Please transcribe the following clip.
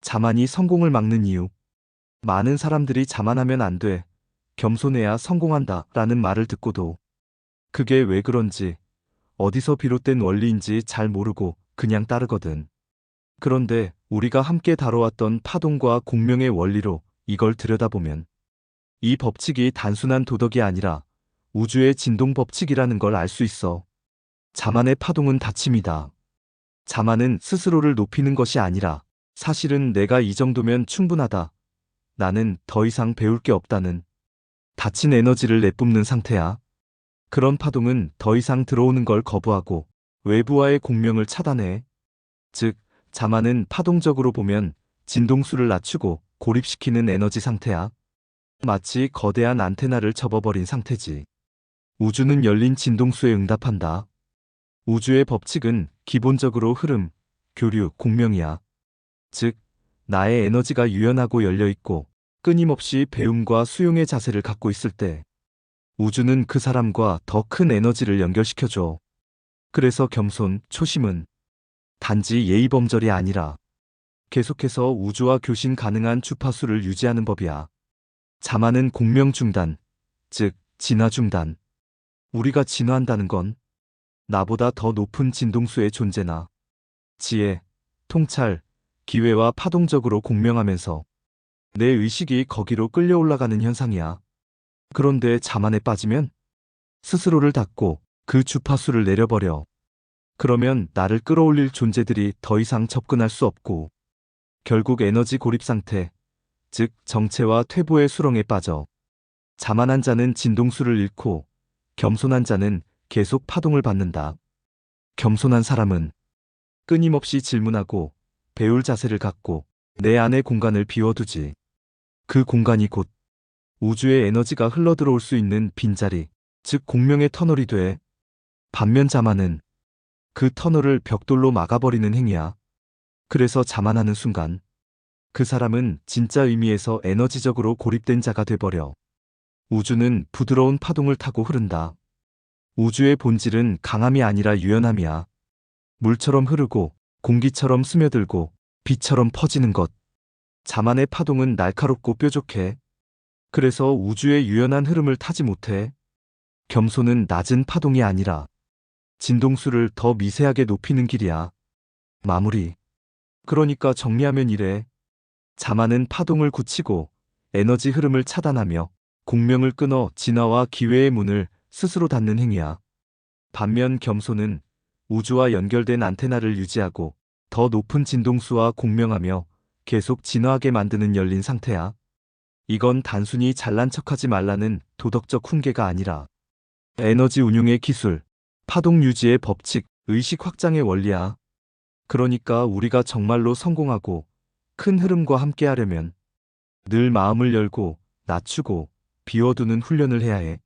자만이 성공을 막는 이유. 많은 사람들이 자만하면 안 돼. 겸손해야 성공한다 라는 말을 듣고도 그게 왜 그런지, 어디서 비롯된 원리인지 잘 모르고 그냥 따르거든. 그런데 우리가 함께 다뤄왔던 파동과 공명의 원리로 이걸 들여다보면 이 법칙이 단순한 도덕이 아니라 우주의 진동 법칙이라는 걸 알 수 있어. 자만의 파동은 닫힘이다. 자만은 스스로를 높이는 것이 아니라 사실은 내가 이 정도면 충분하다. 나는 더 이상 배울 게 없다는 닫힌 에너지를 내뿜는 상태야. 그런 파동은 더 이상 들어오는 걸 거부하고 외부와의 공명을 차단해. 즉, 자만은 파동적으로 보면 진동수를 낮추고 고립시키는 에너지 상태야. 마치 거대한 안테나를 접어버린 상태지. 우주는 열린 진동수에 응답한다. 우주의 법칙은 기본적으로 흐름, 교류, 공명이야. 즉, 나의 에너지가 유연하고 열려있고 끊임없이 배움과 수용의 자세를 갖고 있을 때 우주는 그 사람과 더 큰 에너지를 연결시켜줘. 그래서 겸손, 초심은 단지 예의범절이 아니라 계속해서 우주와 교신 가능한 주파수를 유지하는 법이야. 자만은 공명 중단, 즉 진화 중단. 우리가 진화한다는 건 나보다 더 높은 진동수의 존재나 지혜, 통찰, 기회와 파동적으로 공명하면서 내 의식이 거기로 끌려 올라가는 현상이야. 그런데 자만에 빠지면 스스로를 닫고 그 주파수를 내려버려. 그러면 나를 끌어올릴 존재들이 더 이상 접근할 수 없고 결국 에너지 고립 상태, 즉 정체와 퇴보의 수렁에 빠져. 자만한 자는 진동수를 잃고 겸손한 자는 계속 파동을 받는다. 겸손한 사람은 끊임없이 질문하고 배울 자세를 갖고 내 안의 공간을 비워두지. 그 공간이 곧 우주의 에너지가 흘러들어올 수 있는 빈자리, 즉 공명의 터널이 돼. 반면 자만은 그 터널을 벽돌로 막아버리는 행위야. 그래서 자만하는 순간 그 사람은 진짜 의미에서 에너지적으로 고립된 자가 돼버려. 우주는 부드러운 파동을 타고 흐른다. 우주의 본질은 강함이 아니라 유연함이야. 물처럼 흐르고 공기처럼 스며들고 빛처럼 퍼지는 것. 자만의 파동은 날카롭고 뾰족해. 그래서 우주의 유연한 흐름을 타지 못해. 겸손은 낮은 파동이 아니라 진동수를 더 미세하게 높이는 길이야. 마무리. 그러니까 정리하면 이래. 자만은 파동을 굳히고 에너지 흐름을 차단하며 공명을 끊어 진화와 기회의 문을 스스로 닫는 행위야. 반면 겸손은 우주와 연결된 안테나를 유지하고 더 높은 진동수와 공명하며 계속 진화하게 만드는 열린 상태야. 이건 단순히 잘난 척하지 말라는 도덕적 훈계가 아니라 에너지 운용의 기술, 파동 유지의 법칙, 의식 확장의 원리야. 그러니까 우리가 정말로 성공하고 큰 흐름과 함께 하려면 늘 마음을 열고 낮추고 비워두는 훈련을 해야 해.